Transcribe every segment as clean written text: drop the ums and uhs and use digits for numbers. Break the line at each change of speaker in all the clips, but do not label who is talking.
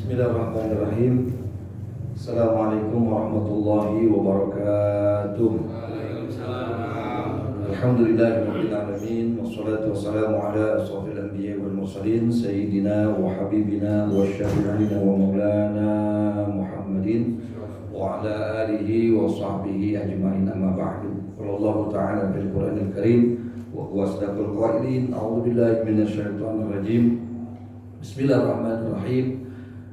Bismillahirrahmanirrahim. Assalamualaikum warahmatullahi wabarakatuh. Alhamdulillahirabbil alamin wassalatu wassalamu ala asyrofil anbiya'i wal mursalin sayyidina wa habibina wa syafi'ina wa maulana Muhammadin wa ala alihi wa sahbihi ajma'in, amma ba'du. Qala Allah ta'ala fil Qur'anil Karim wa huwa asdaqul qailin. A'udzu billahi minasyaitonir rajim. Bismillahirrahmanirrahim.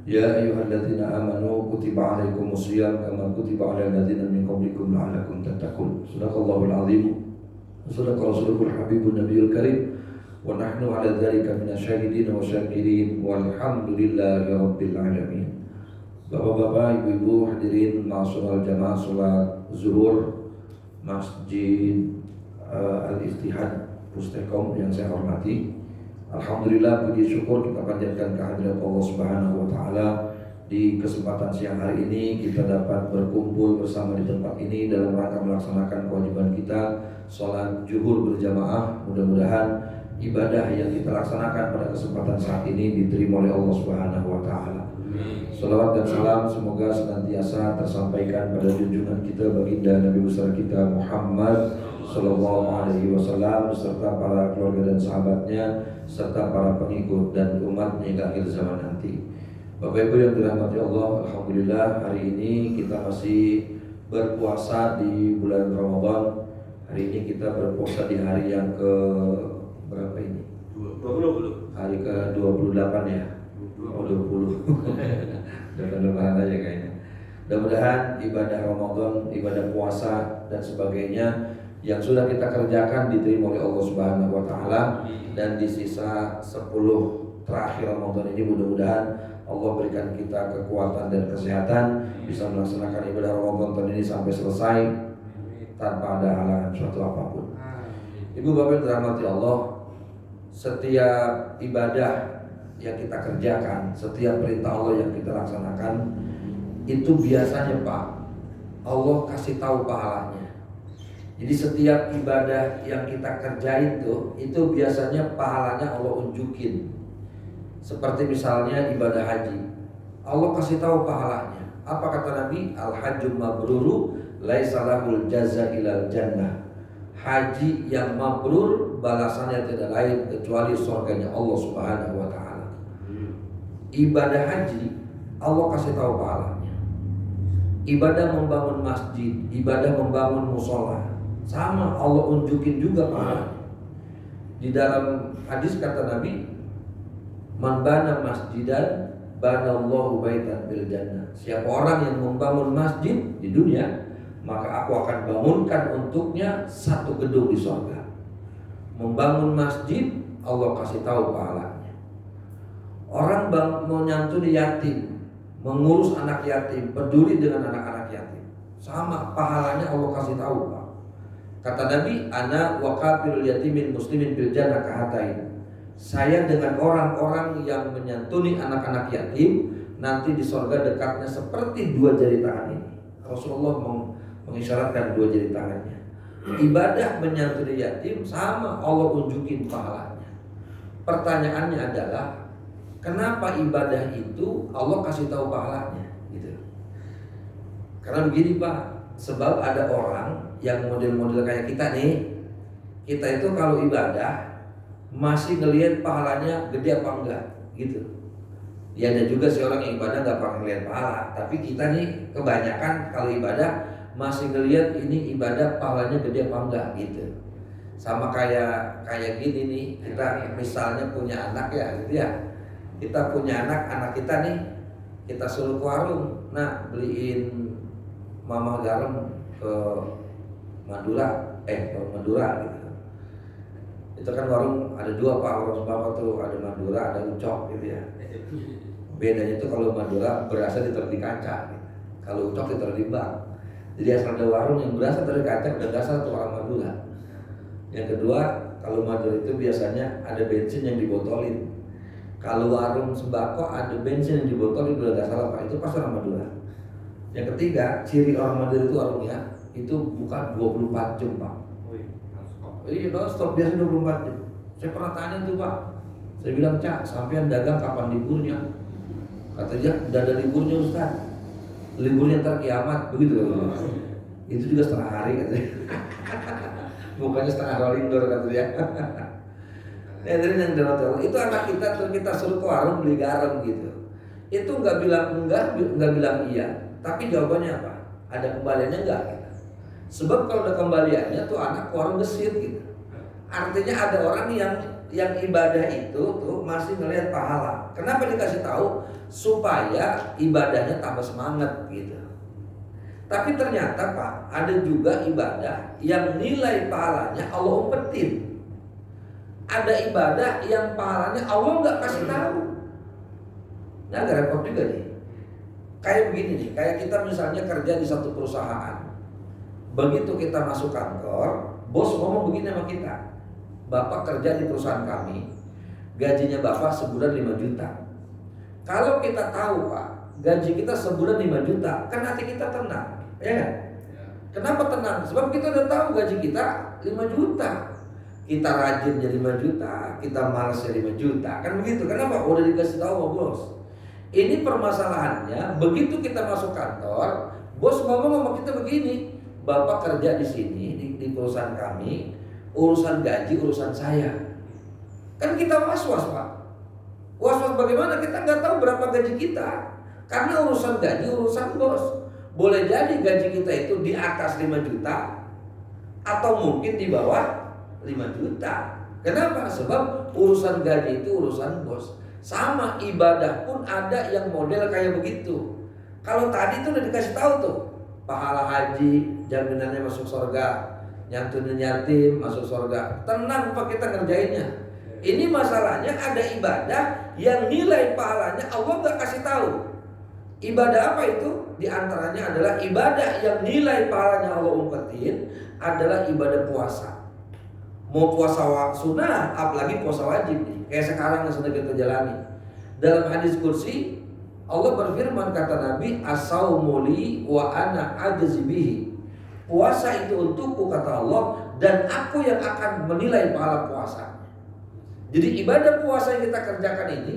Ya ayyuhalladzina amanu kutiba alaikumus shiyam kama kutiba alal ladzina min qablikum la'allakum tattaqun. Shadaqallahul azim. Shadaqa rasulul habibun nabiyul karim. Wa nahnu 'ala dzalika minasyahidin wa syakirin walhamdulillahi rabbil alamin. Bapak-bapak, ibu-ibu hadirin ma'asyiral jamaah salat zuhur Masjid Al-Ittihad Pustekom yang saya hormati. Alhamdulillah, puji syukur kita panjatkan kehadirat Allah Subhanahu wa taala. Di kesempatan siang hari ini kita dapat berkumpul bersama di tempat ini dalam rangka melaksanakan kewajiban kita salat zuhur berjamaah. Mudah-mudahan ibadah yang kita laksanakan pada kesempatan saat ini diterima oleh Allah Subhanahu wa taala. Salawat dan salam semoga senantiasa tersampaikan pada junjungan kita baginda Nabi besar kita Muhammad sallallahu alaihi wasallam serta para keluarga dan sahabatnya serta para pengikut dan umatnya hingga akhir zaman nanti. Bapak Ibu yang dirahmati Allah, alhamdulillah hari ini kita masih berpuasa di bulan Ramadan. Hari ini kita berpuasa di hari yang ke berapa ini?
20.
Hari ke 28 ya. Oh 20. Jangan lebaran aja kayaknya. Mudah-mudahan ibadah Ramadan, ibadah puasa dan sebagainya yang sudah kita kerjakan diterima oleh Allah Subhanahu wa taala, dan di sisa 10 terakhir Ramadan ini mudah-mudahan Allah berikan kita kekuatan dan kesehatan bisa melaksanakan ibadah Ramadan ini sampai selesai tanpa ada halangan suatu apapun. Ibu bapak yang dirahmati Allah, setiap ibadah yang kita kerjakan, setiap perintah Allah yang kita laksanakan itu biasanya Pak Allah kasih tahu pahalanya. Jadi setiap ibadah yang kita kerjain itu biasanya pahalanya Allah unjukin. Seperti misalnya ibadah haji, Allah kasih tahu pahalanya. Apa kata Nabi? Al-hajjul mabruru laisa lahul jaza ilal jannah. Haji yang mabrur balasannya tidak lain kecuali surganya Allah Subhanahu wa taala. Ibadah haji Allah kasih tahu pahalanya. Ibadah membangun masjid, ibadah membangun musola, sama Allah unjukin juga pahalanya. Di dalam hadis kata Nabi, man bana masjidan banallahu baitan bil jannah. Siapa orang yang membangun masjid di dunia, maka aku akan bangunkan untuknya satu gedung di surga. Membangun masjid Allah kasih tahu pahalanya. Orang menyantuni yatim, mengurus anak yatim, peduli dengan anak-anak yatim, sama pahalanya Allah kasih tahu Pak. Kata Nabi, ana wa kafirul yatimin muslimin bil jannah kahatain. Saya dengan orang-orang yang menyantuni anak-anak yatim nanti di surga dekatnya seperti dua jari tangan ini. Rasulullah mengisyaratkan dua jari tangannya. Ibadah menyantuni yatim sama Allah unjukin pahalanya. Pertanyaannya adalah, kenapa ibadah itu Allah kasih tahu pahalanya gitu. Karena begini Pak, sebab ada orang yang model-model kayak kita nih. Kita itu kalau ibadah masih ngelihat pahalanya gede apa enggak gitu. Ya ada juga sih orang yang ibadah gak pernah ngelihat pahala, tapi kita nih kebanyakan kalau ibadah masih ngelihat ini ibadah pahalanya gede apa enggak gitu. Sama kayak gini nih, kita misalnya punya anak ya gitu ya. Kita punya anak kita nih, kita suruh ke warung, nah beliin mama garam ke Madura gitu. Itu kan warung ada dua Pak, warung sembako tuh, ada Madura, ada Ucok gitu ya. Bedanya itu kalau Madura berasnya ditaruh di kaca gitu. Kalau Ucok ditaruh di bak. Jadi asal ada warung yang berasa taruh di kaca udah dasar tuh orang Madura. Yang kedua, kalau Madura itu biasanya ada bensin yang dibotolin. Kalau warung sembako ada bensin yang dibotolin udah gak salah Pak, itu pas orang Madura. Yang ketiga, ciri orang Madura itu warungnya itu bukan 24 jam Pak. Iya, stop biasa 24 jam. Saya pernah tanya tuh Pak. Saya bilang, "Cak, sampean dagang kapan liburnya?" Kata dia, udah ada liburnya Ustaz. Liburnya ntar kiamat, begitu kan? Itu juga setengah hari katanya. Bukannya setengah rolling door kata dia. Ya, dari yang dalam Allah itu anak kita tuh kita suruh ke warung beli garam gitu. Itu nggak bilang enggak bilang iya, tapi jawabannya apa? Ada kembaliannya enggak gitu. Sebab kalau ada kembaliannya tuh anak ke warung gesit gitu. Artinya ada orang yang ibadah itu tuh masih ngelihat pahala. Kenapa dikasih tahu? Supaya ibadahnya tambah semangat gitu. Tapi ternyata Pak, ada juga ibadah yang nilai pahalanya Allah umpetin. Ada ibadah yang pahalanya Allah nggak kasih tahu. Nah, agak repot juga nih. Kayak begini nih, kayak kita misalnya kerja di satu perusahaan. Begitu kita masuk kantor, bos ngomong begini sama kita. Bapak kerja di perusahaan kami, gajinya Bapak sebulan 5 juta. Kalau kita tahu Pak, gaji kita sebulan 5 juta, kan hati kita tenang, ya kan? Kenapa tenang? Sebab kita udah tahu gaji kita 5 juta. Kita rajin jadi 5 juta, kita malas jadi 5 juta, kan begitu? Kenapa? Udah dikasih tahu sama bos. Ini permasalahannya, begitu kita masuk kantor, bos ngomong sama kita begini, Bapak kerja di sini, di perusahaan kami, urusan gaji, urusan saya. Kan kita was-was Pak. Was-was bagaimana? Kita nggak tahu berapa gaji kita. Karena urusan gaji, urusan bos. Boleh jadi gaji kita itu di atas 5 juta, atau mungkin di bawah 5 juta. Kenapa? Sebab urusan gaji itu urusan bos. Sama ibadah pun ada yang model kayak begitu. Kalau tadi tuh udah dikasih tahu tuh, pahala haji, jaminannya masuk surga, nyantunin yatim masuk surga. Tenang Pak, kita ngerjainnya. Ini masalahnya ada ibadah yang nilai pahalanya Allah gak kasih tahu. Ibadah apa itu? Di antaranya adalah ibadah yang nilai pahalanya Allah umpetin adalah ibadah puasa. Mau puasa sunnah, apalagi puasa wajib nih. Kayak sekarang yang sedang kita jalani. Dalam hadis kursi Allah berfirman, kata Nabi, as-saumu li wa ana ajzi bihi. Puasa itu untukku kata Allah, dan aku yang akan menilai pahala puasa. Jadi ibadah puasa yang kita kerjakan ini,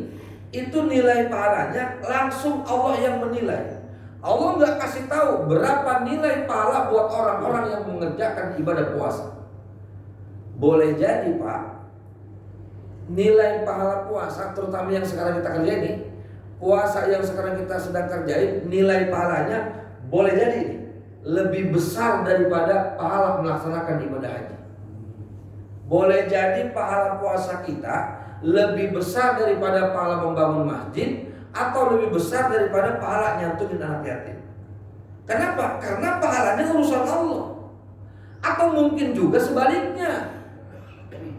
itu nilai pahalanya langsung Allah yang menilai. Allah nggak kasih tahu berapa nilai pahala buat orang-orang yang mengerjakan ibadah puasa. Boleh jadi Pak, nilai pahala puasa terutama yang sekarang kita kerjain ini, puasa yang sekarang kita sedang kerjain, nilai pahalanya boleh jadi lebih besar daripada pahala melaksanakan ibadah haji. Boleh jadi pahala puasa kita lebih besar daripada pahala membangun masjid, atau lebih besar daripada pahala nyantunin anak yatim. Kenapa? Karena pahalanya urusan Allah. Atau mungkin juga sebaliknya,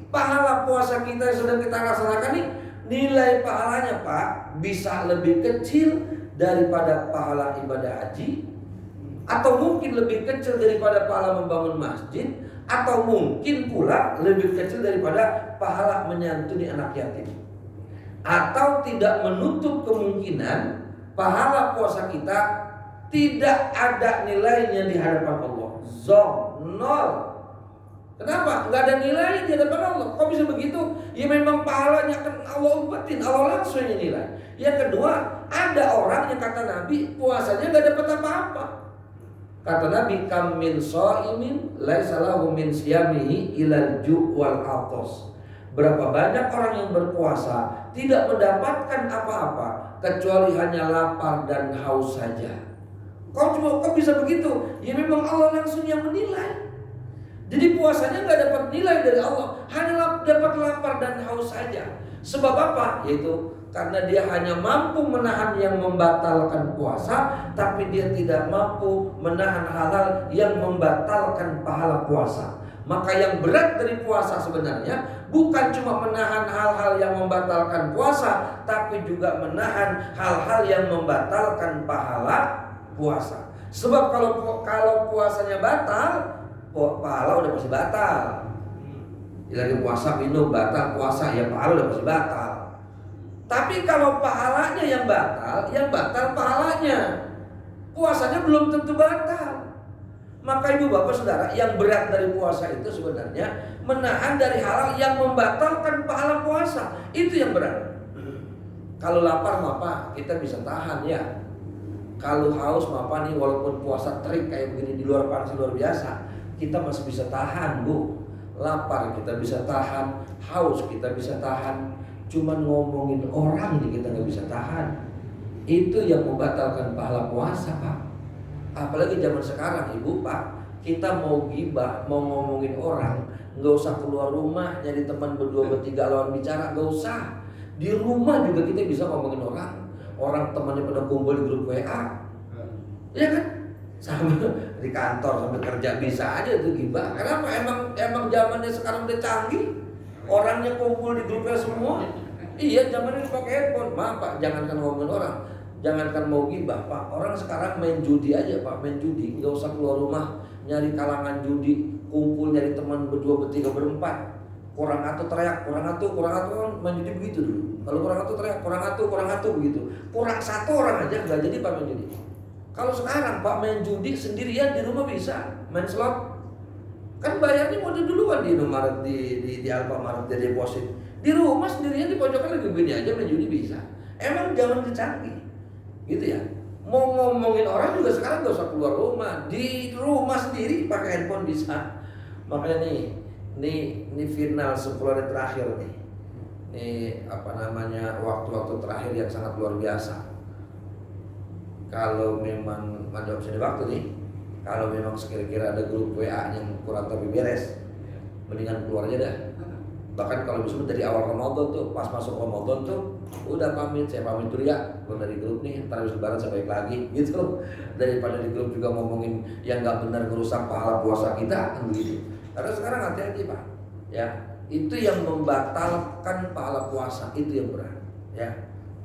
pahala puasa kita yang sedang kita laksanakan ini, nilai pahalanya Pak bisa lebih kecil daripada pahala ibadah haji, atau mungkin lebih kecil daripada pahala membangun masjid, atau mungkin pula lebih kecil daripada pahala menyantuni anak yatim. Atau tidak menutup kemungkinan pahala puasa kita tidak ada nilainya di hadapan Allah. Nol. Kenapa? Nggak ada nilai di hadapan Allah. Kok bisa begitu? Ya memang pahalanya kan Allah umpetin, Allah langsung yang nilai. Yang kedua, ada orang yang kata Nabi puasanya nggak dapat apa-apa. Kata Nabi, kam min shaimin laisa lahu min siyamihi ilal ju' wal atos. Berapa banyak orang yang berpuasa tidak mendapatkan apa-apa kecuali hanya lapar dan haus saja. Kok bisa begitu? Ya memang Allah langsung yang menilai. Jadi puasanya nggak dapat nilai dari Allah, hanya dapat lapar dan haus saja. Sebab apa? Yaitu karena dia hanya mampu menahan yang membatalkan puasa, tapi dia tidak mampu menahan hal-hal yang membatalkan pahala puasa. Maka yang berat dari puasa sebenarnya bukan cuma menahan hal-hal yang membatalkan puasa, tapi juga menahan hal-hal yang membatalkan pahala puasa. Sebab kalau puasanya batal, pahala udah pasti batal. Lagi puasa minum batal puasa, ya pahala udah pasti batal. Tapi kalau pahalanya yang batal pahalanya. Puasanya belum tentu batal. Maka ibu bapak saudara, yang berat dari puasa itu sebenarnya menahan dari hal yang membatalkan pahala puasa. Itu yang berat. Kalau lapar mah Pak, kita bisa tahan ya. Kalau haus mah Pak nih, walaupun puasa terik kayak begini di luar panas luar biasa, kita masih bisa tahan Bu. Lapar kita bisa tahan, haus kita bisa tahan. Cuman ngomongin orang nih kita nggak bisa tahan. Itu yang membatalkan pahala puasa Pak. Apalagi zaman sekarang Ibu Pak, kita mau gibah, mau ngomongin orang, nggak usah keluar rumah nyari teman berdua bertiga lawan bicara, nggak usah. Di rumah juga kita bisa ngomongin orang. Orang temannya pada kumpul di grup WA, ya kan? Sama di kantor sampai kerja bisa aja tuh gibah. Kenapa? Emang zamannya sekarang udah canggih. Orangnya kumpul di grup WA semua. Iya, zamannya pakai handphone. Maaf Pak, jangankan ngomongin orang, jangankan mau gibah Pak. Orang sekarang main judi aja Pak, main judi. Nggak usah keluar rumah nyari kalangan judi, kumpul nyari teman berdua bertiga berempat. Kurang atuh teriak, kurang atuh main judi begitu dulu. Kalau kurang atuh teriak, kurang atuh begitu. Kurang satu orang aja nggak jadi Pak main judi. Kalau sekarang Pak main judi sendirian di rumah bisa main slot. Kan bayarnya mau duluan di Indomaret, di Alfamart, di deposit. Di rumah sendirian di pojokan lagi begini aja main judi bisa. Emang zaman canggih, gitu ya. Mau ngomongin orang juga sekarang nggak usah keluar rumah, di rumah sendiri pakai handphone bisa. Makanya ini final 10 hari terakhir nih. Ini waktu-waktu terakhir yang sangat luar biasa. Kalau memang ada opsi waktu nih, kalau memang sekira-kira ada grup WA yang kurang tapi beres, mendingan keluar aja dah. Bahkan kalau bisa dari awal Ramadan tuh, pas masuk Ramadan tuh, udah saya pamit dulu ya, keluar dari grup nih, ntar habis lebaran saya balik lagi, gitu. Daripada di grup juga ngomongin yang nggak benar merusak pahala puasa kita, kan begitu. Karena sekarang hati-hati Pak, ya itu yang membatalkan pahala puasa, itu yang berat, ya.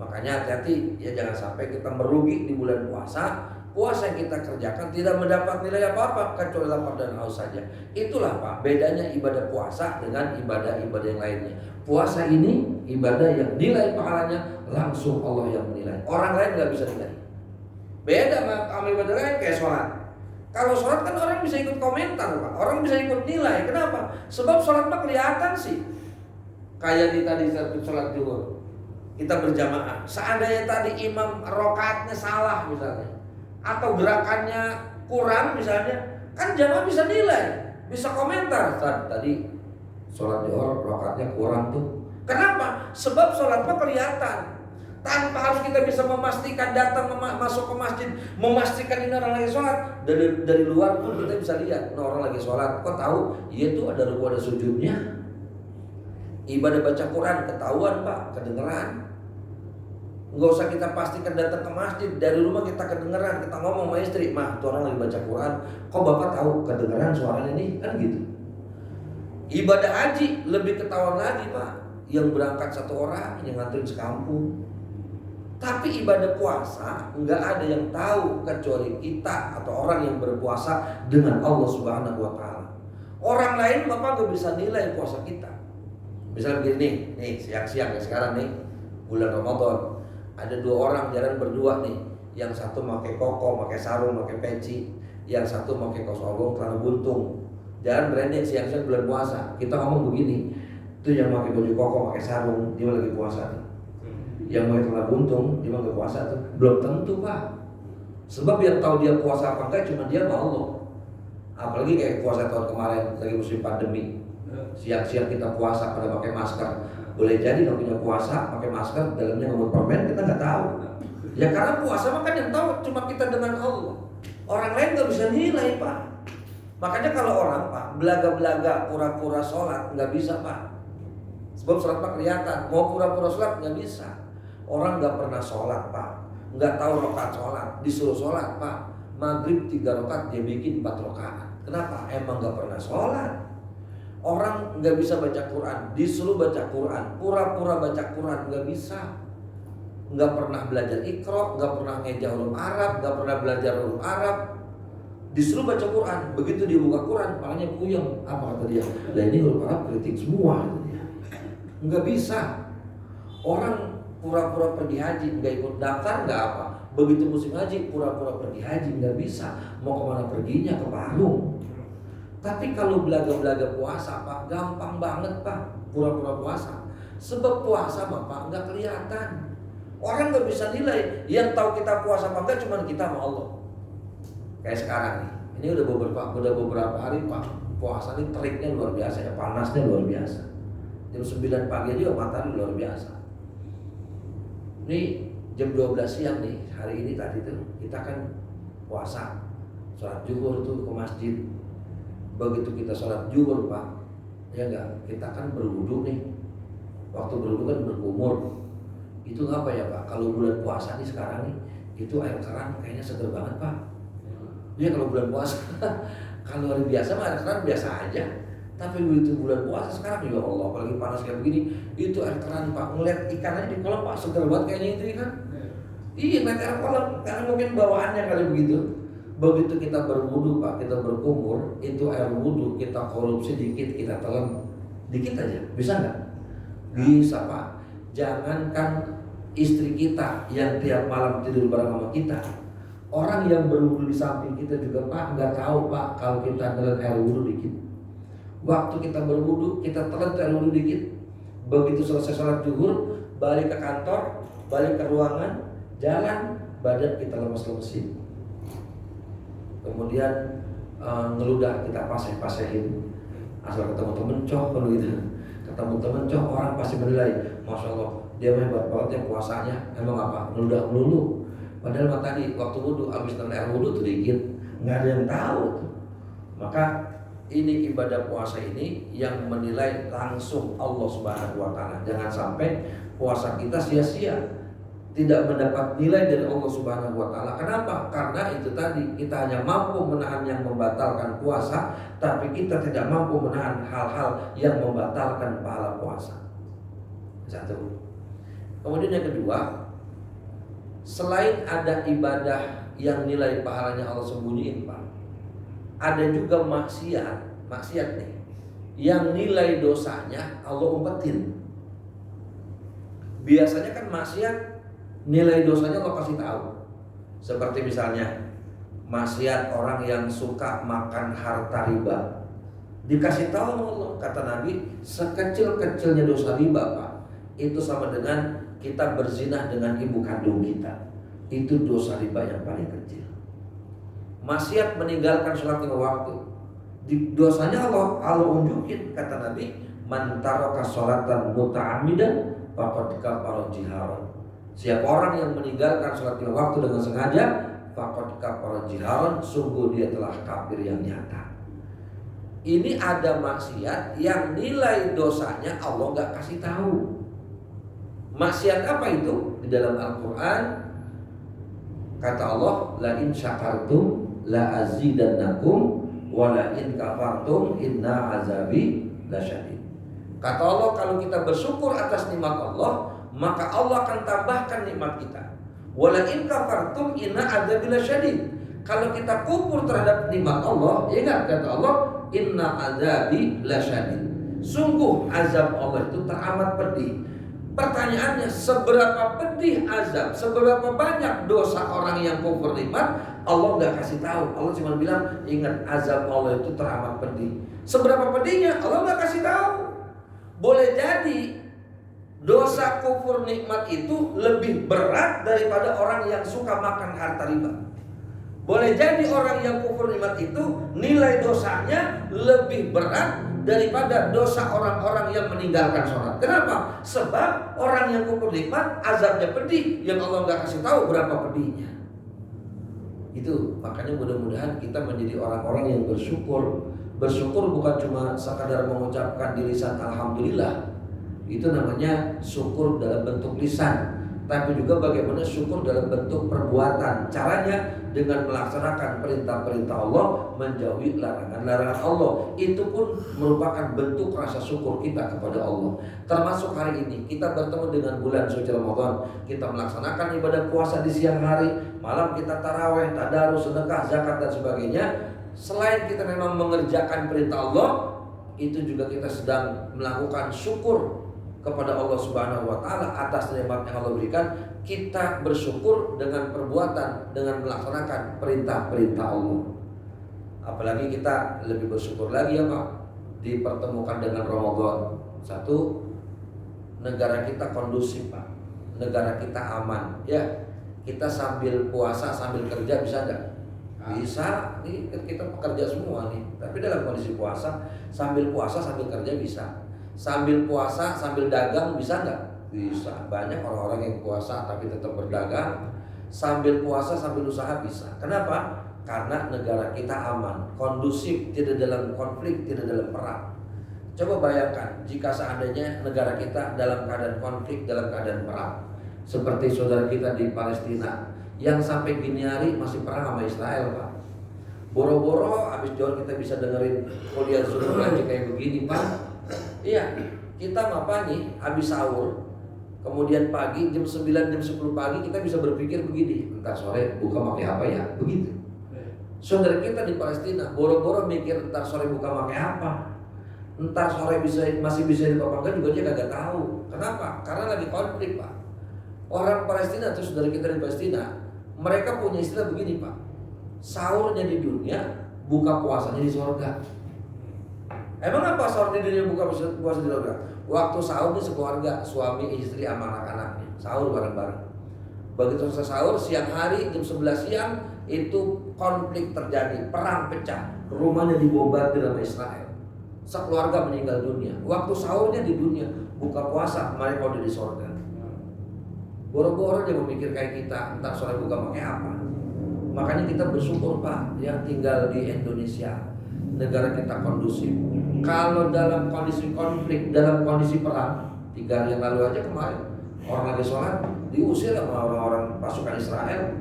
Makanya hati-hati, ya jangan sampai kita merugi di bulan puasa. Puasa yang kita kerjakan tidak mendapat nilai apa-apa kecuali lapar dan haus saja. Itulah Pak bedanya ibadah puasa dengan ibadah-ibadah yang lainnya. Puasa ini ibadah yang nilai pahalanya langsung Allah yang menilai. Orang lain nggak bisa nilai. Beda sama ibadah lain kayak sholat. Kalau sholat kan orang bisa ikut komentar Pak. Orang bisa ikut nilai. Kenapa? Sebab sholat mah kelihatan sih. Kayak di tadi sholat zuhur kita berjamaah. Seandainya tadi imam rakaatnya salah misalnya, atau gerakannya kurang misalnya, kan jamaah bisa nilai, bisa komentar. Tadi sholat zuhur rakaatnya kurang tuh. Kenapa? Sebab sholatnya kelihatan. Tanpa harus kita bisa memastikan, datang masuk ke masjid, memastikan ini orang lagi sholat. Dari luar pun kita bisa lihat, orang lagi sholat. Kok tahu? Iya tuh ada ruku ada sujudnya. Ibadah baca Quran ketahuan Pak, kedengeran. Nggak usah kita pastikan datang ke masjid, dari rumah kita kedengeran, kita ngomong sama istri, mah tuh orang lagi baca Quran, kok bapak tahu kedengeran suaranya nih, kan gitu. Ibadah haji lebih ketahuan lagi Pak, yang berangkat satu orang, yang nganterin sekampung. Tapi ibadah puasa nggak ada yang tahu kecuali kita atau orang yang berpuasa dengan Allah Subhanahu Wa Taala. Orang lain bapak nggak bisa nilai puasa kita. Misalnya begini nih siang-siang ya sekarang nih bulan Ramadan. Ada dua orang jalan berdua nih. Yang satu pakai koko, pakai sarung, pakai peci. Yang satu pakai kaos oblong, celana buntung. Jalan branded siang-siang bulan puasa. Kita ngomong begini, itu yang pakai baju koko, pakai sarung, dia lagi puasa nih. Yang pakai celana buntung, dia lagi puasa tuh. Belum tentu Pak. Sebab yang tahu dia puasa apa enggak cuma dia sama Allah. Apalagi kayak puasa tahun kemarin lagi musim pandemi. Siang-siang kita puasa pada pakai masker. Boleh jadi kalau punya puasa pakai masker dalamnya ngemut permen, kita nggak tahu. Ya karena puasa mah kan yang tahu cuma kita dengan Allah. Orang lain nggak bisa nilai Pak. Makanya kalau orang Pak belaga-belaga pura-pura sholat nggak bisa Pak. Sebab sholat Pak kelihatan. Mau pura-pura sholat nggak bisa. Orang nggak pernah sholat Pak, nggak tahu rakaat sholat, disuruh sholat Pak. Maghrib 3 rakaat dia bikin 4 rakaat. Kenapa? Emang nggak pernah sholat. Orang nggak bisa baca Quran, disuruh baca Quran, pura-pura baca Quran nggak bisa, nggak pernah belajar Iqra, nggak pernah ngeja huruf Arab, nggak pernah belajar huruf Arab, disuruh baca Quran, begitu dia buka Quran, palanya puyeng. Apa kata dia? Lah ini huruf Arab kritik semua, nggak bisa. Orang pura-pura pergi haji, nggak ikut daftar, nggak apa. Begitu musim haji, pura-pura pergi haji, nggak bisa. Mau kemana perginya? Ke Parung. Tapi kalau belaga-belaga puasa Pak, gampang banget Pak pura-pura puasa. Sebab puasa Bapak nggak kelihatan. Orang nggak bisa nilai. Yang tahu kita puasa apa enggak cuma kita sama Allah. Kayak sekarang nih. Ini udah beberapa hari Pak. Puasa ini teriknya luar biasa ya, panasnya luar biasa. Jam 9 pagi aja matahari luar biasa. Ini jam 12 siang nih, hari ini tadi tuh kita kan puasa. Sholat zuhur tuh ke masjid. Begitu kita sholat zuhur Pak, ya enggak, kita kan berwudu nih. Waktu berwudu kan berkumur. Itu apa ya Pak? Kalau bulan puasa nih sekarang nih, itu air keran kayaknya seger banget Pak. Ya kalau bulan puasa, kalau hari biasa mah air keran biasa aja. Tapi begitu bulan puasa sekarang, ya Allah, apalagi panas kayak begini, itu air keran Pak. Ngeliat ikannya di kolam Pak, seger banget kayaknya itu ikan. Iya, ngeliat air kolam, karena mungkin bawaannya kali begitu. Begitu kita berwudu Pak, kita berkumur, itu air wudu kita korupsi dikit, kita telan dikit aja, bisa nggak? Bisa Pak. Jangankan istri kita yang tiap malam tidur bareng sama kita, orang yang berwudu di samping kita juga Pak nggak tahu Pak kalau kita telan air wudu dikit. Waktu kita berwudu, kita telan air wudu dikit. Begitu selesai sholat zuhur, balik ke kantor, balik ke ruangan, jalan, badan kita lemes-lemesin. Kemudian ngeludah kita paseh-pasehin. Asal ketemu temen cok kalau gitu. Ketemu temen cok, orang pasti menilai, Masya Allah, dia hebat banget ya puasanya. Emang apa? Ngeludah melulu. Padahal mah tadi waktu wudu, abis telan air wudu tuh dikit, nggak ada yang tahu tuh. Maka ini ibadah puasa ini yang menilai langsung Allah Subhanahu wa Ta'ala. Jangan sampai puasa kita sia-sia, tidak mendapat nilai dari Allah Subhanahu wa Ta'ala. Kenapa? Karena itu tadi, kita hanya mampu menahan yang membatalkan puasa, tapi kita tidak mampu menahan hal-hal yang membatalkan pahala puasa. Satu. Kemudian yang kedua, selain ada ibadah yang nilai pahalanya Allah sembunyiin Pak, ada juga maksiat nih, yang nilai dosanya Allah umpetin. Biasanya kan maksiat nilai dosanya Allah kasih tahu. Seperti misalnya maksiat orang yang suka makan harta riba, dikasih tahu sama Allah, kata Nabi, sekecil-kecilnya dosa riba Pak, itu sama dengan kita berzina dengan ibu kandung kita. Itu dosa riba yang paling kecil. Maksiat meninggalkan sholat lima waktu, dosanya Allah unjukin, kata Nabi, man taraka sholatan muta'ammidan faqad kafara jiharan. Siapa orang yang meninggalkan sholat lima waktu dengan sengaja, faqad kafara jiharan, sungguh dia telah kafir yang nyata. Ini ada maksiat yang nilai dosanya Allah nggak kasih tahu. Maksiat apa itu? Di dalam Al-Quran kata Allah, la in syakartum la azidannakum wa la in kafartum inna azabi lasyadid. Kata Allah, kalau kita bersyukur atas nikmat Allah, maka Allah akan tambahkan nikmat kita. Wa la in kafartum inna azabi lasyadid. Kalau kita kufur terhadap nikmat Allah, ingat kata Allah, inna azabi lasyadid. Sungguh azab Allah itu teramat pedih. Pertanyaannya, seberapa pedih azab, seberapa banyak dosa orang yang kufur nikmat, Allah nggak kasih tahu. Allah cuma bilang, ingat azab Allah itu teramat pedih. Seberapa pedihnya Allah nggak kasih tahu. Boleh jadi dosa kufur nikmat itu lebih berat daripada orang yang suka makan harta riba. Boleh jadi orang yang kufur nikmat itu nilai dosanya lebih berat daripada dosa orang-orang yang meninggalkan sholat. Kenapa? Sebab orang yang kufur nikmat azabnya pedih, yang Allah nggak kasih tahu berapa pedihnya. Itu makanya mudah-mudahan kita menjadi orang-orang yang bersyukur. Bersyukur bukan cuma sekadar mengucapkan di lisan alhamdulillah, itu namanya syukur dalam bentuk lisan, tapi juga bagaimana syukur dalam bentuk perbuatan. Caranya dengan melaksanakan perintah-perintah Allah, menjauhi larangan-larangan Allah. Itu pun merupakan bentuk rasa syukur kita kepada Allah. Termasuk hari ini kita bertemu dengan bulan suci Ramadan, kita melaksanakan ibadah puasa di siang hari, malam kita taraweh, tadarus, sedekah, zakat dan sebagainya. Selain kita memang mengerjakan perintah Allah, itu juga kita sedang melakukan syukur kepada Allah Subhanahu wa Ta'ala atas nikmat yang Allah berikan. Kita bersyukur dengan perbuatan, dengan melaksanakan perintah-perintah Allah. Apalagi kita lebih bersyukur lagi ya Pak, dipertemukan dengan Ramadan. Satu, negara kita kondusif Pak. negara kita aman, ya kita sambil puasa sambil kerja bisa nggak? Bisa, nih kita pekerja semua nih. Tapi dalam kondisi puasa sambil kerja bisa. Sambil puasa sambil dagang bisa nggak? Bisa. Banyak orang-orang yang puasa tapi tetap berdagang. Sambil puasa sambil usaha bisa. Kenapa? Karena negara kita aman, kondusif, tidak dalam konflik, tidak dalam perang. Coba bayangkan jika seandainya negara kita dalam keadaan konflik, dalam keadaan perang, seperti saudara kita di Palestina yang sampai gini hari masih perang sama Israel, Pak. Boro-boro habis jual kita bisa dengerin kuliah Zoom aja kayak begini, Pak. Iya, kita apa nih habis sahur, kemudian pagi jam 9 jam 10 pagi kita bisa berpikir begini, entar sore buka pakai apa ya, begitu. Saudara kita di Palestina boro-boro mikir entar sore buka pakai apa, entar sore masih bisa dibuka apa enggak juga dia kagak tahu. Kenapa? Karena lagi konflik, Pak. Orang Palestina atau saudara kita di Palestina, mereka punya istilah begini, Pak. Sahurnya di dunia, buka puasanya di surga. Emang apa sahur di dunia, buka puasa di surga? Waktu sahur di sekeluarga, suami, istri, sama anak-anaknya sahur bareng-bareng. Begitu selesai sahur, siang hari jam 11 siang itu konflik terjadi, perang pecah, rumahnya dibombardir sama Israel, sekeluarga meninggal dunia. Waktu sahurnya di dunia, buka puasa mereka udah di surga. Boro-boro dia memikir kayak kita, entar sore buka pakai apa. Makanya kita bersyukur, Pak, ya tinggal di Indonesia, negara kita kondusif. Kalau dalam kondisi konflik, dalam kondisi perang, 3 hari yang lalu aja kemarin orang lagi sholat diusir sama orang-orang pasukan Israel,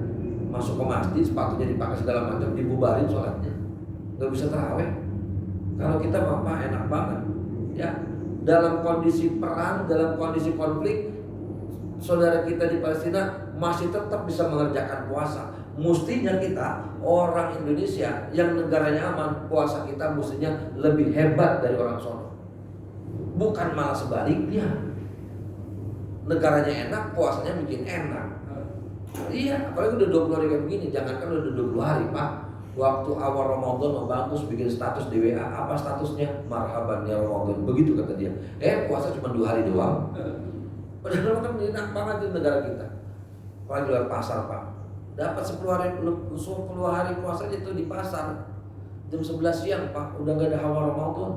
masuk ke masjid, sepatunya dipakai segala macam, dibubarin sholatnya, nggak bisa taraweh. Kalau kita Bapak enak banget, ya dalam kondisi perang, dalam kondisi konflik, saudara kita di Palestina masih tetap bisa mengerjakan puasa. Mestinya kita orang Indonesia yang negaranya aman, puasa kita mestinya lebih hebat dari orang sono. Bukan malah sebaliknya. Negaranya enak, puasanya bikin enak. Iya, apalagi udah 20 hari kayak begini. Jangankan udah 20 hari, Pak. Waktu awal Ramadan mau bagus bikin status di WA. Apa statusnya? Marhaban ya Ramadan. Begitu kata dia. Puasa cuma 2 hari doang. Padahal kan enak banget di negara kita. Apalagi luar pasar, Pak. Dapat 10 hari puasa itu di pasar. Jam 11 siang, Pak. Udah gak ada hawa Ramadan.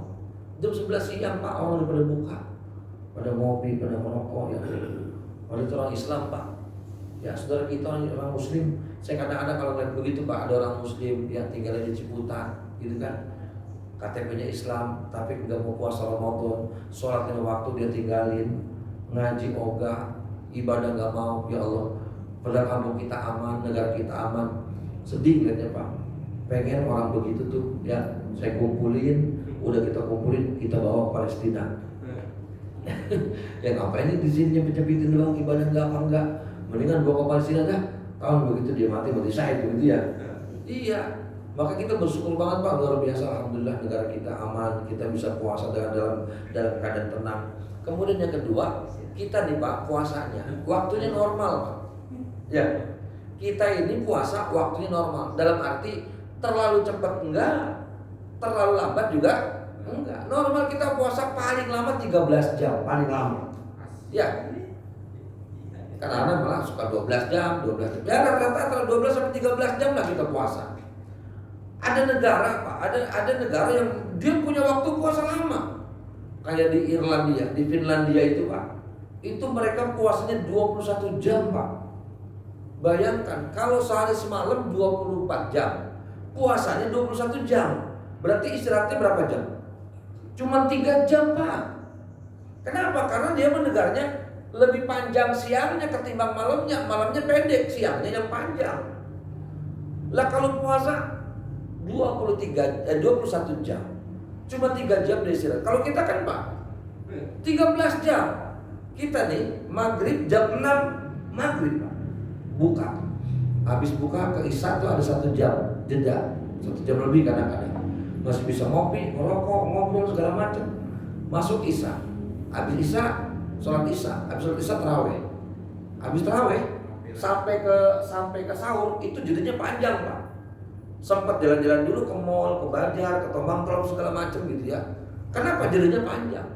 Jam 11 siang, Pak. Orang udah pada buka, pada ngopi, pada merokok, ya. Padahal itu orang Islam, Pak. Ya saudara kita orang Muslim. Saya kadang-kadang kalau lihat begitu, Pak, ada orang Muslim yang tinggal di Ciputat, gitu kan, KTP-nya Islam, tapi nggak mau puasa Ramadan, sholat lima waktu dia tinggalin, ngaji ogah, ibadah nggak mau. Ya Allah, padahal kampung kita aman, negara kita aman. Sedih lihatnya, Pak. Pengen orang begitu tuh, ya saya kumpulin, udah kita kumpulin, kita bawa ke Palestina. Ya ngapain di sini nyepit-nyepitin doang, ibadah nggak apa enggak? Mendingan bawa ke Palestina dah. Tahun begitu dia mati syahid begitu ya. Iya. Maka kita bersyukur banget, Pak, luar biasa, alhamdulillah negara kita aman, kita bisa puasa dalam keadaan tenang. Kemudian yang kedua, kita nih, Pak, puasanya waktunya normal, Pak. Ya. Kita ini puasa waktunya normal. Dalam arti terlalu cepat enggak, terlalu lambat juga enggak. Normal kita puasa paling lama 13 jam, paling lama. Ya. Karena malah suka 12 jam. Ya rata-rata antara 12 sampai 13 jam lah kita puasa. Ada negara, Pak, ada negara yang dia punya waktu puasa lama. Kayak di Irlandia, di Finlandia itu, Pak. Itu mereka puasanya 21 jam, Pak. Bayangkan kalau sehari semalam 24 jam, puasanya 21 jam. Berarti istirahatnya berapa jam? Cuma 3 jam, Pak. Kenapa? Karena dia negaranya lebih panjang siangnya ketimbang malamnya. Malamnya pendek, siangnya yang panjang. Lah kalau puasa 21 jam, cuma 3 jam dia istirahat. Kalau kita kan, Pak, 13 jam. Kita nih maghrib jam 6 maghrib, Pak, buka. Habis buka ke Isya tuh ada 1 jam jeda, 1 jam lebih kadang-kadang. Masih bisa ngopi, ngerokok, ngobrol segala macam. Masuk Isya, habis Isya sholat Isya, habis sholat Isya taraweh. Habis taraweh sampai ke sahur itu jedanya panjang, Pak. Sempat jalan-jalan dulu ke mall, ke Banjar, ke Tombang Trom segala macam gitu ya. Kenapa jedanya panjang?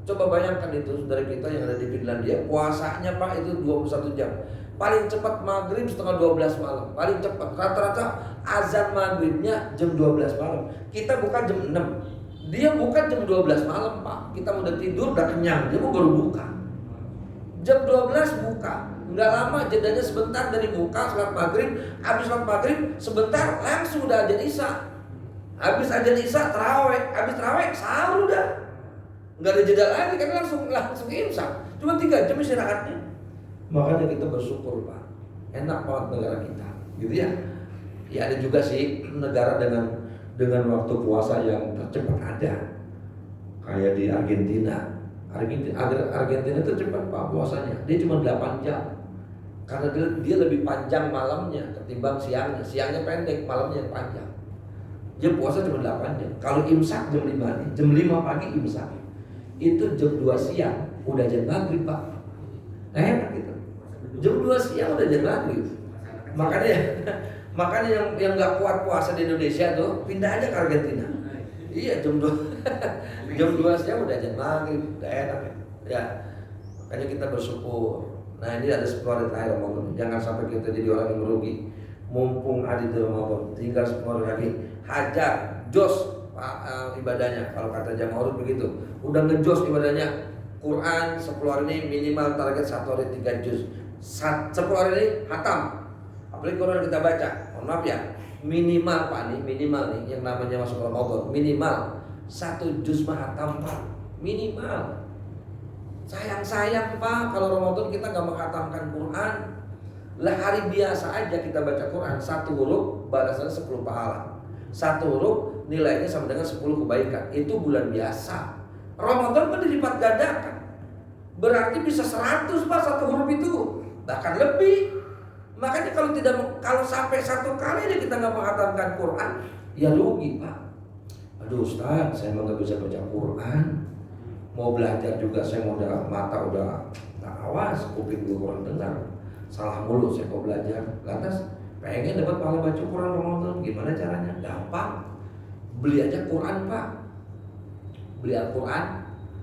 Coba bayangkan itu saudara kita yang ada di Finlandia, puasanya Pak itu 21 jam. Paling cepat maghrib setengah 12 malam. Paling cepat. Rata-rata azan maghribnya jam 12 malam. Kita buka jam 6. Dia buka jam 12 malam Pak. Kita udah tidur, udah kenyang. Dia mau baru buka. Jam 12 buka. Nggak lama, jedanya sebentar dari buka, salat maghrib. Habis salat maghrib, sebentar langsung udah azan isya. Habis azan isya, terawih. Habis terawih, sahur udah. Nggak ada jeda lagi, kan langsung imsak. Cuma 3 jam istirahatnya. Makanya kita bersyukur Pak. Enak banget negara kita, gitu ya. Ya ada juga sih negara dengan waktu puasa yang tercepat ada. Kayak di Argentina. Argentina itu cepat Pak puasanya. Dia cuma 8 jam. Karena dia lebih panjang malamnya ketimbang siangnya. Siangnya pendek, malamnya yang panjang. Dia puasa cuma 8 jam. Kalau imsak jam 5 nih, jam 5 pagi imsak. Itu jam 2 siang udah jam maghrib Pak. Enak gitu. Jam 2 siang udah jam maghrib. Makanya yang nggak kuat puasa di Indonesia tuh pindah aja ke Argentina. Iya jam 2 jam 2 siang udah jam maghrib, udah enak ya. Makanya kita bersyukur. Nah ini ada 10 hari terakhir Ramadan. Jangan sampai kita jadi orang yang merugi. Mumpung ada di Ramadan, tinggal 10 hari lagi. Hajar, jos ibadahnya. Kalau kata jamaah urut begitu. Udah ngejos ibadahnya. Quran 10 hari ini minimal target 1 hari 3 juz. 10 hari ini hatam. Apalagi Quran kita baca. Mohon maaf ya. Minimal Pak nih, minimal nih yang namanya masuk Ramadan. Minimal 1 juz mah hatam Pak. Minimal. Sayang Pak kalau Ramadan kita gak menghatamkan Quran. Lah hari biasa aja kita baca Quran, 1 huruf balasannya 10 pahala. 1 huruf nilainya sama dengan 10 kebaikan. Itu bulan biasa. Ramadan kan dilipat gandakan. Berarti bisa 100 Pak 1 huruf itu. Bahkan lebih. Makanya kalau sampai 1 kali aja kita gak menghatamkan Quran, ya rugi Pak. Aduh Ustaz, saya mau gak bisa baca Quran. Mau belajar juga saya mau mata udah nggak awas, kuping gue kurang dengar, salah mulu saya mau belajar. Lantas pengen dapat pahala baca Quran Ramadan, gimana caranya? Gampang, beli aja Quran Pak. Beli Al-Quran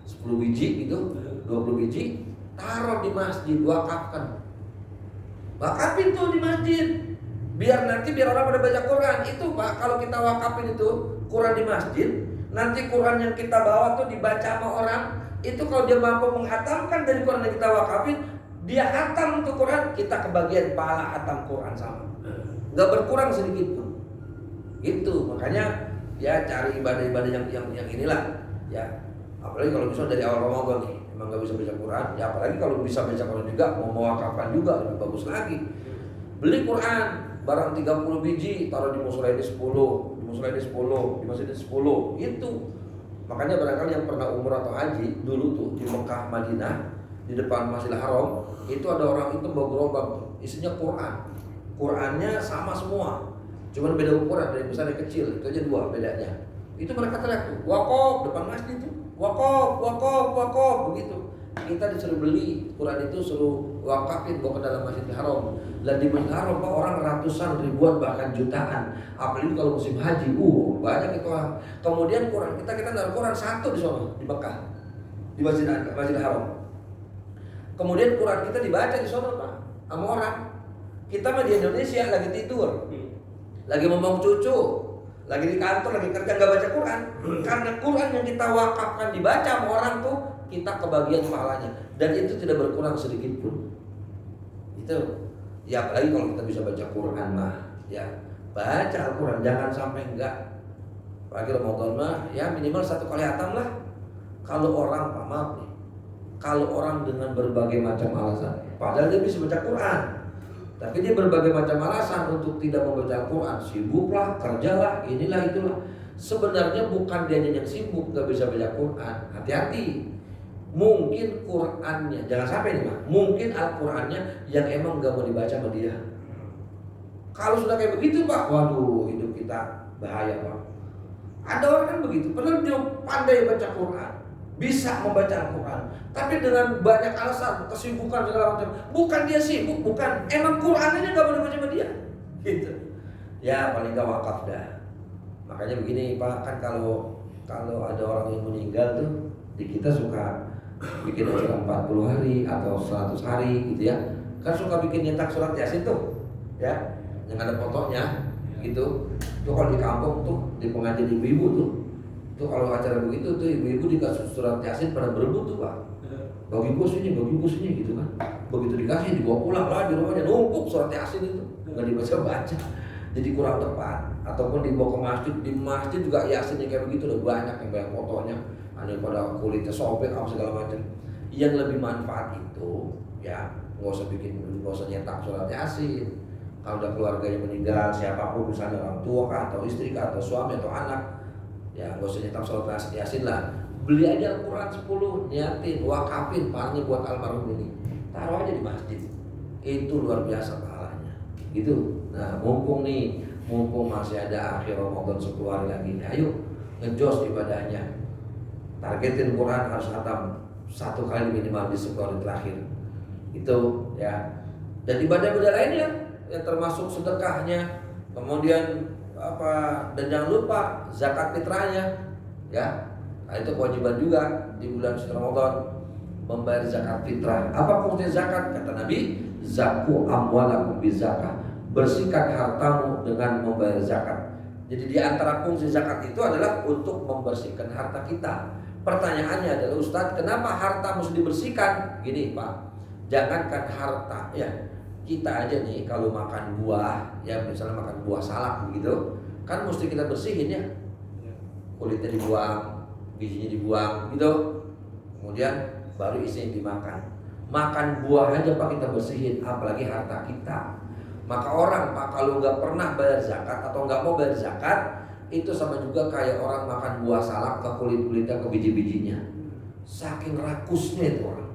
10 biji gitu, 20 biji, taruh di masjid, wakafkan. Wakafin tuh di masjid, biar orang pada baca Quran. Itu Pak, kalau kita wakafin itu Quran di masjid, nanti Quran yang kita bawa tuh dibaca sama orang. Itu kalau dia mampu menghatamkan dari Quran yang kita wakafin, dia hatam untuk Quran, kita kebagian pahala hatam Quran sama. Gak berkurang sedikit pun. Itu makanya ya cari ibadah-ibadah yang inilah. Ya, apalagi kalau bisa dari awal Ramadan nih, emang gak bisa baca Quran. Ya apalagi kalau bisa baca Quran juga, mau mewakafkan juga lebih bagus lagi. Beli Quran barang 30 biji, taruh di musola ini 10. Musola ini 10, di masjid ini 10. Itu. Makanya barangkali yang pernah umrah atau haji dulu tuh di Mekah, Madinah, di depan Masjidil Haram, itu ada orang itu bawa gerobak tuh, isinya Quran. Qurannya sama semua. Cuman beda ukuran, dari besar dari kecil, itu aja 2 bedanya. Itu mereka teriak tuh, wakaf depan masjid tuh. Wakaf begitu. Kita disuruh beli Quran itu, suruh wakafin bawa ke dalam Masjidil Haram. Dan di Masjidil Haram Pak, orang ratusan, ribuan, bahkan jutaan. Apalagi kalau musim haji, banyak itu orang. Kemudian Quran kita naruh Quran 1 di sana di Mekah, di Masjidil Haram. Kemudian Quran kita dibaca di sana Pak sama orang. Kita mah di Indonesia lagi tidur, lagi ngomong cucu, lagi di kantor, lagi kerja, nggak baca Quran. Karena Quran yang kita wakafkan dibaca sama orang tuh, kita kebagian pahalanya, dan itu tidak berkurang sedikit pun. Itu ya apalagi kalau kita bisa baca Quran mah ya baca Al-Quran, jangan sampai enggak. Apalagi Ramadan mah ya minimal 1 kali hatam lah. Kalau orang maaf nih, kalau orang dengan berbagai macam alasan, padahal dia bisa baca Quran, tapi dia berbagai macam alasan untuk tidak membaca Quran, sibuk lah, kerjalah, inilah itulah. Sebenarnya bukan dia yang sibuk gak bisa baca Quran, hati-hati. Mungkin Qurannya, jangan sampai nih Pak, mungkin Al-Qurannya yang emang gak mau dibaca sama dia. Kalau sudah kayak begitu Pak, waduh hidup kita bahaya Pak. Ada orang kan begitu, padahal dia pandai baca Quran, bisa membaca Al-Quran, tapi dengan banyak alasan, kesibukan segala macam. Bukan dia sibuk, bukan, emang Qurannya gak boleh baca sama dia gitu. Ya paling gak wakaf dah. Makanya begini Pak, kan kalau ada orang yang meninggal tuh, di kita suka bikin acara 40 hari atau 100 hari gitu ya. Kan suka bikin nyetak surat Yasin tuh, ya, yang ada fotonya gitu. Tuh kalau di kampung tuh, di pengajian ibu-ibu tuh kalau acara begitu tuh ibu-ibu dikasih surat Yasin pada berebut tuh Pak. Bagi bos ini gitu kan. Begitu dikasih dibawa pulang lah di rumahnya numpuk surat Yasin itu, nggak dibaca-baca. Jadi kurang tepat. Ataupun dibawa ke masjid, di masjid juga Yasinnya kayak begitu udah banyak yang banyak fotonya, ada pada kulitnya sobek apa segala macam. Yang lebih manfaat itu ya nggak usah nyetak surat Yasin. Kalau udah keluarganya meninggal, siapapun misalnya orang tua kah, atau istri kah, atau suami atau anak, ya nggak usah nyetak surat Yasin lah. Beli aja Al-Quran 10, niatin, wakafin pahalanya buat almarhum ini, taruh aja di masjid. Itu luar biasa pahalanya gitu. Nah mumpung masih ada akhir Ramadan 10 hari lagi nih, ayo ngejos ibadahnya. Targetin Quran harus khatam 1 kali minimal di 10 hari terakhir itu ya. Dan ibadah-ibadah lainnya yang termasuk sedekahnya, kemudian dan jangan lupa zakat fitrahnya ya. Nah, itu kewajiban juga di bulan suci Ramadan membayar zakat fitrah. Apa fungsi zakat? Kata Nabi, zaku amwalakum bizakah, bersihkan hartamu dengan membayar zakat. Jadi di antara fungsi zakat itu adalah untuk membersihkan harta kita. Pertanyaannya adalah, Ustadz, kenapa harta mesti dibersihkan? Gini Pak, jangankan harta ya, kita aja nih kalau makan buah ya, misalnya makan buah salak begitu, kan mesti kita bersihin ya, kulitnya dibuang, bijinya dibuang gitu, kemudian baru isinya dimakan. Makan buah aja Pak kita bersihin, apalagi harta kita. Maka orang Pak kalau nggak pernah bayar zakat atau nggak mau bayar zakat, itu sama juga kayak orang makan buah salak ke kulit-kulitnya, ke biji-bijinya. Saking rakusnya itu orang.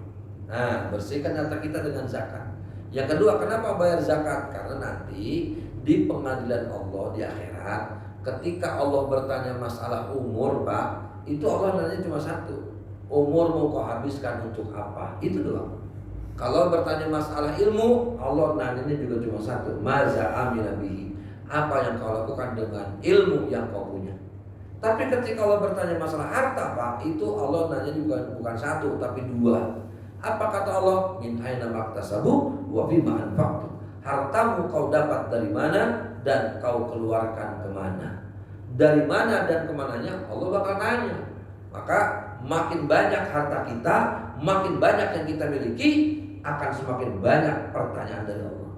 Nah, bersihkan harta kita dengan zakat. Yang kedua, kenapa bayar zakat? Karena nanti di pengadilan Allah di akhirat, ketika Allah bertanya masalah umur Pak, itu Allah nanya cuma satu, umur mau kau habiskan untuk apa? Itu doang. Kalau bertanya masalah ilmu, Allah nanyanya juga cuma satu, maza amila bihi, apa yang kau lakukan dengan ilmu yang kau punya. Tapi ketika Allah bertanya masalah harta Pak, itu Allah nanya juga bukan satu tapi dua. Apa kata Allah? Min aina maktasabu wa bima anfaqtu. Hartamu kau dapat dari mana dan kau keluarkan kemana. Dari mana dan kemananya Allah bakal tanya. Maka makin banyak harta kita, makin banyak yang kita miliki, akan semakin banyak pertanyaan dari Allah.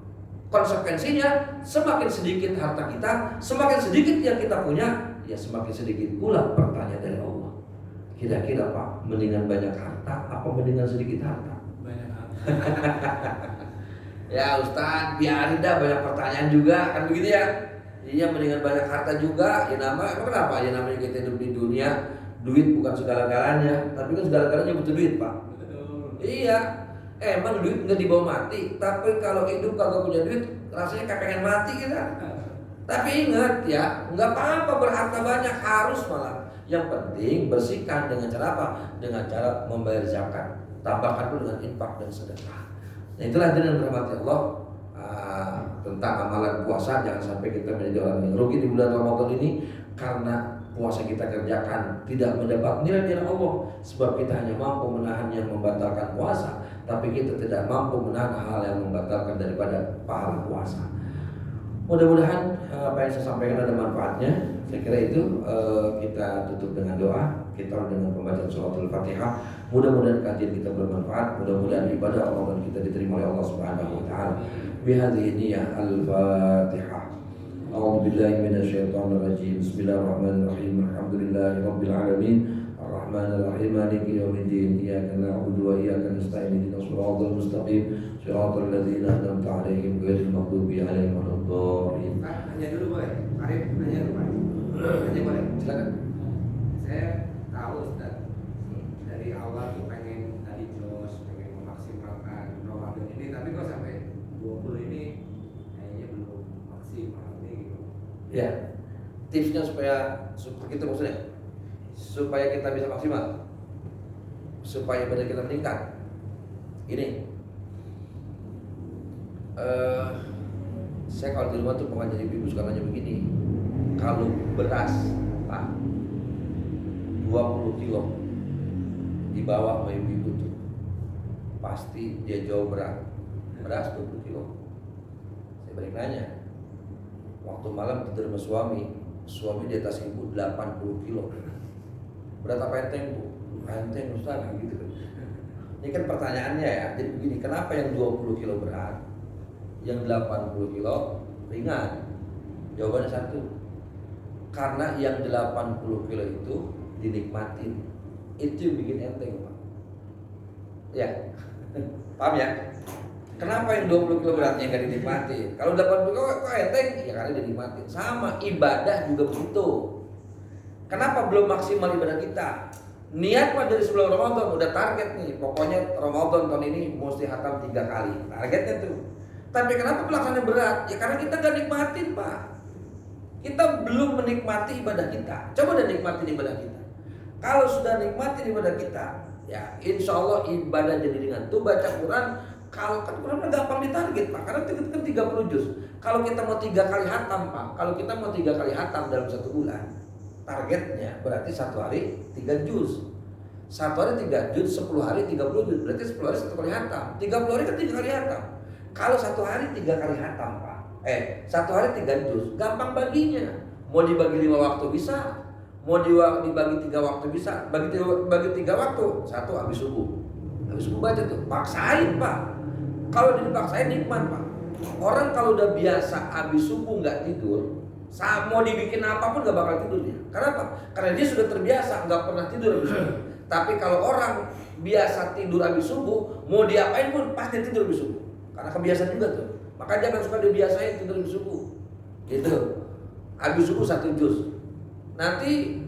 Konsekuensinya, semakin sedikit harta kita, semakin sedikit yang kita punya, ya semakin sedikit pula pertanyaan dari Allah. Kira-kira Pak, mendingan banyak harta apa mendingan sedikit harta?
Banyak harta.
Ya Ustaz, biarin dah banyak pertanyaan juga, kan begitu ya. Iya, mendingan banyak harta juga. Ya emang kenapa? Ya namanya kita hidup di dunia, duit bukan segala-galanya, tapi kan segala-galanya butuh duit Pak.
Betul.
Iya, emang duit nggak dibawa mati, tapi kalau hidup kagak punya duit, rasanya kayak pengen mati kita. Tapi ingat ya, nggak apa-apa berharta banyak, harus malah. Yang penting bersihkan dengan cara apa? Dengan cara membayar zakat. Tambahkan dulu dengan infak dan sedekah. Nah itulah yang dirahmati Allah. Tentang amalan puasa, jangan sampai kita menjadi orang yang rugi di bulan Ramadan ini karena puasa kita kerjakan tidak mendapat nilai-nilai Allah, sebab kita hanya mampu menahan yang membatalkan puasa, tapi kita tidak mampu menahan hal yang membatalkan daripada pahala puasa. Mudah-mudahan apa yang saya sampaikan ada manfaatnya. Saya kira itu kita tutup dengan doa, kita dengan pembacaan suratul Fatihah. Mudah-mudahan kajian kita bermanfaat, mudah-mudahan ibadah Ramadan kita diterima oleh Allah Subhanahu wa taala. Bihadhihi niyyah al-Fatihah. A'udzu billahi minasyaitonir rajim. Bismillahirrahmanirrahim. Alhamdulillahirabbil alamin. Ar-Rahmanir Rahim. Maliki yaumiddin. Iyyaka na'budu wa iyyaka nasta'in. Ihdinas siratal mustaqim. Siratal ladzina an'amta 'alaihim ghairil maghdubi 'alaihim waladdallin.
Nanya dulu boleh? Arif, nanya dulu Pak. Nanya boleh?
Silakan.
Saya tahu Ustaz, dari awal tuh pengen tadi jos, pengen memaksimalkan Ramadan ini, tapi kok sampai 20 ini kayaknya belum maksimal nih gitu.
Ya, tipsnya supaya begitu maksudnya, supaya kita bisa maksimal, supaya badan kita meningkat. Ini, saya kalau di rumah tuh pengajar ibu sekarangnya begini, kalau beras, Pak, 20 kilo, di bawah sama ibu-ibu tuh pasti dia jauh beras 20 kilo. Saya balik nanya, waktu malam tidur sama suami di atas ibu 80 kilo. Berat apa enteng bu? Enteng Ustaz gitu. Ini kan pertanyaannya ya, jadi begini, kenapa yang 20 kilo berat, yang 80 kilo ringan? Jawabannya satu, karena yang 80 kilo itu dinikmatin, itu yang bikin enteng Pak. Ya, paham ya? Kenapa yang 20 kilo beratnya nggak dinikmatin? Kalau 80 kilo kok enteng? Ya karena dinikmatin. Sama ibadah juga begitu. Kenapa belum maksimal ibadah kita? Niat mah dari sebelum Ramadan udah target nih. Pokoknya Ramadan tahun ini mesti hatam 3 kali. Targetnya tuh. Tapi kenapa pelaksanaan berat? Ya karena kita nggak nikmatin Pak. Kita belum menikmati ibadah kita. Coba deh nikmatin ibadah kita. Kalau sudah nikmatin ibadah kita, ya insya Allah ibadah jadi ringan. Tuh baca Quran, kalau kan Quran gampang ditarget Pak, karena itu kan 30 juz. Kalau kita mau 3 kali hatam Pak, kalau kita mau 3 kali hatam dalam 1 bulan, targetnya berarti 1 hari 3 juz. 1 hari 3 juz, 10 hari 30 juz, berarti 10 hari 1 kali hatam. 30 hari kan 3 kali hatam. Kalau 1 hari 3 kali hatam Pak, 1 hari 3 juz, gampang baginya. Mau dibagi 5 waktu bisa, mau dibagi 3 waktu bisa. Bagi 3 waktu, 1 habis subuh. Habis subuh baca tuh, paksain Pak. Kalau dipaksain nikmat Pak. Orang kalau udah biasa habis subuh nggak tidur, mau dibikin apapun nggak bakal tidur dia. Kenapa? Karena dia sudah terbiasa nggak pernah tidur habis subuh. Tapi kalau orang biasa tidur habis subuh, mau diapain pun pasti tidur habis subuh. Karena kebiasaan juga tuh. Makanya jangan suka dibiasain tidur habis subuh. Gitu. Habis subuh 1 juz. Nanti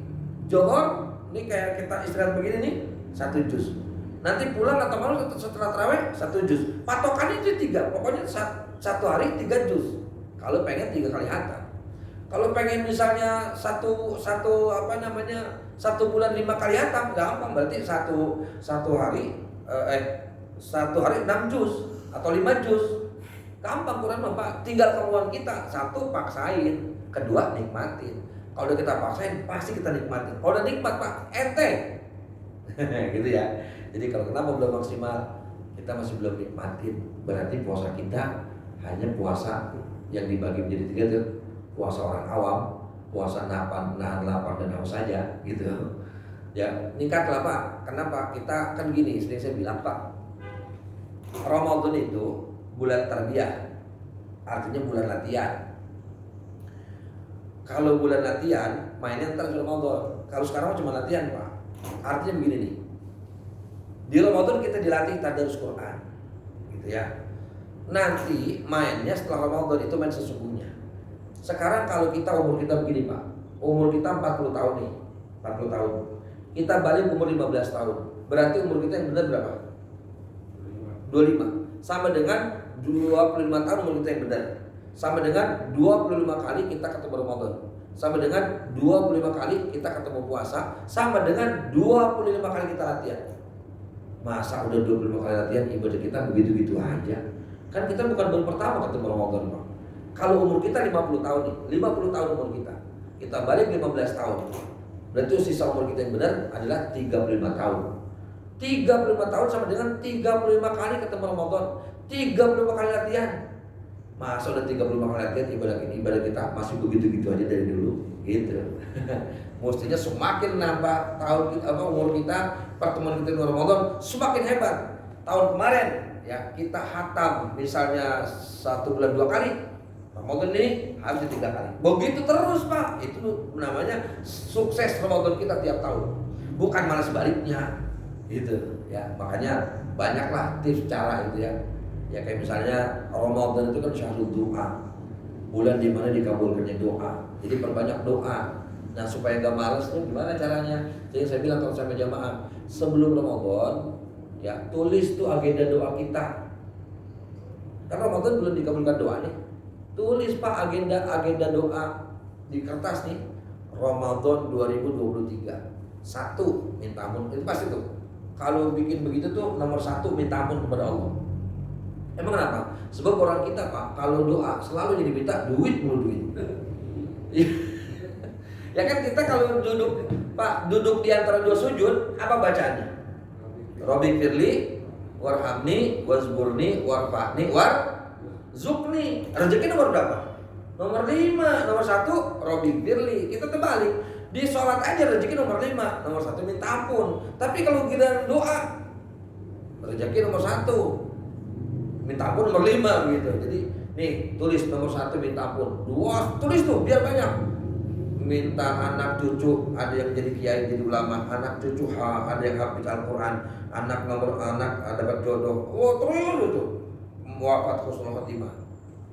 Johor, ini kayak kita istirahat begini nih, 1 juz. Nanti pulang atau malam setelah tarawih 1 juz. Patokannya itu 3. Pokoknya 1 hari 3 juz. Kalau pengen 3 kali hatam. Kalau pengen misalnya satu bulan 5 kali hatam, gampang. Berarti satu hari 6 juz atau 5 juz. Gampang Quran Pak. Tinggal kemauan kita. 1 paksain, 2 nikmatin. Kalau udah kita paksain pasti kita nikmatin. Kalau udah nikmat Pak, enteng. Gitu ya. Jadi kalau kenapa belum maksimal, kita masih belum nikmatin. Berarti puasa kita hanya puasa yang dibagi menjadi 3 tuh. Puasa orang awam, puasa nahan lapar dan haus saja gitu. Ya, ningkatlah Pak. Kenapa? Kita kan gini, sering saya bilang Pak, Ramadan itu bulan tarbiyah, artinya bulan latihan. Kalau bulan latihan, mainnya ntar Ramadan. Kalau sekarang cuma latihan Pak. Artinya begini nih, di Ramadan kita dilatih tadarus Quran, gitu ya. Nanti mainnya setelah Ramadan itu main sesungguhnya. Sekarang kalau kita umur kita begini Pak, umur kita 40 tahun nih, 40 tahun. Kita balik umur 15 tahun. Berarti umur kita yang benar berapa? 25. Sama dengan 25 tahun umur kita yang benar. Sama dengan 25 kali kita ketemu Ramadan. Sama dengan 25 kali kita ketemu puasa. Sama dengan 25 kali kita latihan. Masa udah 25 kali latihan ibadah kita begitu-gitu aja? Kan kita bukan baru pertama ketemu Ramadan Pak. Kalau umur kita 50 tahun nih, 50 tahun umur kita, kita balik 15 tahun. Berarti sisa umur kita yang benar adalah 35 tahun. 35 tahun sama dengan 35 kali ketemu Ramadan, 35 kali latihan. Masa udah 35 kali latihan ibadah kita masih begitu-gitu aja dari dulu, gitu. Mestinya semakin nambah tahun kita, umur kita, pertemuan kita dengan Ramadan semakin hebat. Tahun kemarin ya kita hatam misalnya 1 bulan 2 kali, Ramadan ini habis 3 kali. Begitu terus Pak, itu namanya sukses Ramadan kita tiap tahun. Bukan malah sebaliknya, gitu ya. Makanya banyaklah tips cara itu ya. Ya kayak misalnya Ramadan itu kan syahrul doa, bulan dimana dikabulkannya doa. Jadi perbanyak doa. Nah supaya gak males tuh gimana caranya? Jadi saya bilang kalau sampai jamaah sebelum Ramadan ya tulis tuh agenda doa kita. Karena Ramadan belum dikabulkan doa nih. Tulis Pak agenda doa di kertas nih. Ramadan 2023. 1 minta ampun, itu pasti tuh. Kalau bikin begitu tuh nomor 1 minta ampun kepada Allah. Emang kenapa? Sebab orang kita Pak, kalau doa selalu jadi minta duit mulu duit. Ya kan kita kalau duduk Pak, duduk di antara 2 sujud, apa bacaannya? Rabbi firli warhamni wazburni warfa'ni warzukni. Rezeki nomor berapa? Nomor 5. Nomor 1 Rabbi firli. Kita terbalik. Di sholat aja rezeki nomor 5. Nomor 1 minta ampun. Tapi kalau giliran doa, rezeki nomor 1, minta ampun nomor 5 gitu. Jadi nih tulis nomor 1 minta ampun. 2 tulis tuh biar banyak. Minta anak cucu, ada yang jadi kiai jadi ulama, anak cucu ada yang hafid Al-Quran, anak dapat jodoh. Oh terus itu wafat husnul khotimah.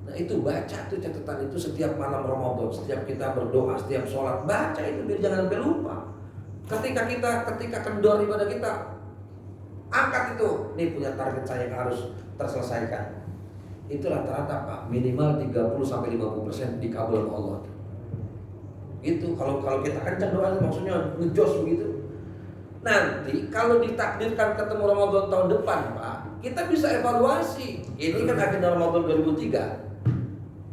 Nah itu baca tuh catatan itu setiap malam Ramadan, setiap kita berdoa, setiap sholat baca itu biar jangan sampai lupa. Ketika kendor ibadah kita, angkat itu. Nih punya target saya yang harus terselesaikan. Itu rata-rata Pak, minimal 30-50% dikabul oleh Allah. Gitu. Kalau kita kencang doa maksudnya ngejos begitu. Nanti kalau ditakdirkan ketemu Ramadan tahun depan Pak, kita bisa evaluasi. Ini kan agenda Ramadan 2003.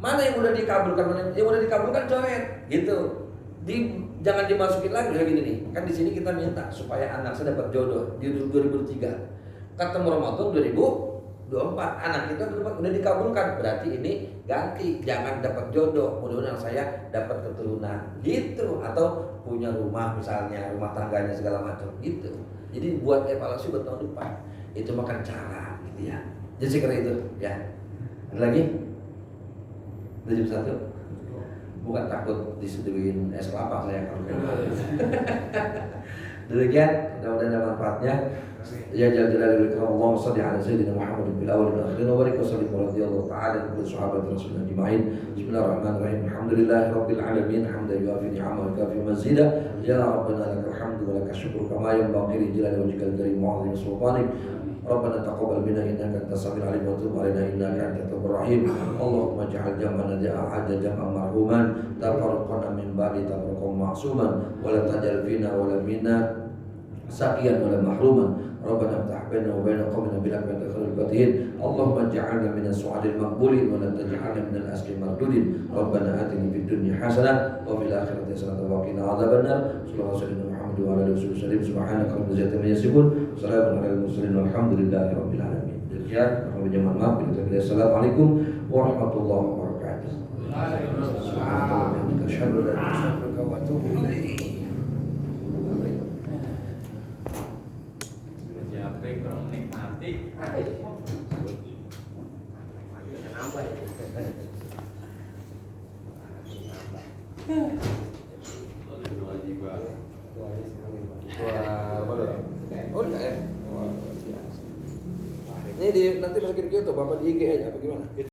Mana yang udah dikabulkan, mana yang udah dikabulkan coret gitu. Jangan dimasukin lagi kayak gini nih. Kan di sini kita minta supaya anak saya dapat jodoh di 2003. Ketemu Ramadan 2024, anak kita udah dikabulkan, berarti ini ganti, jangan dapat jodoh, mudah-mudahan saya dapat keturunan gitu, atau punya rumah misalnya, rumah tangganya segala macam gitu. Jadi buat evaluasi buat tahun depan, itu makan cara gitu ya. Jadi sekira itu ya. Ada lagi? Udah jam 1? Bukan takut diseduhin es kelapa saya kalau demikian, mudah-mudahan ada manfaatnya. Ya jalal Allah salli ala sayyidina Muhammad bil awwal wal akhir wa barik wa sallim radhiyallahu ta'ala an kulli sahabat rasulullah ajma'in. Bismillahirrahmanirrahim. Alhamdulillahirabbil alamin hamdan yuafi ni'amahu wa yukafi mazida. Ya rabbana lakal hamdu wa lakal syukru kama yanbaghi li jalali wajhikal karim wa 'azimi sultanik. Rabbana taqabbal minna innaka antas samiul alim wa tub 'alaina innaka antat tawwabur rahim. Allahumma ij'al jam'ana jam'an marhuman, tafarraqna min ba'di tafarruqan ma'suman, wa la taj'al fina wa la minna saqiyan wa la mahruman. Rabbana ftah baina wa baina qawmina bil haqqi wa khairil fatihin. Allahumma ij'alna minas su'adil maqbulin wa la taj'alna minal asqil mardudin. Rabbana atina fid dunya hasanah wa fil akhirati hasanah wa qina adzabannar. Sallallahu alaihi Muhammad wa alihi wasallam. Subhanaka rabbil izzati amma yasifun. Salamun alal mursalin walhamdulillahi rabbil alamin. Demikian, kami mohon maaf. Assalamualaikum warahmatullahi wabarakatuh. Waalaikumsalam. Asyhadu an la ilaha illa anta wa atubu ilaik.
Kurang menikmati.
Ini nanti masukin ke YouTube, Bapak di IG aja apa gimana?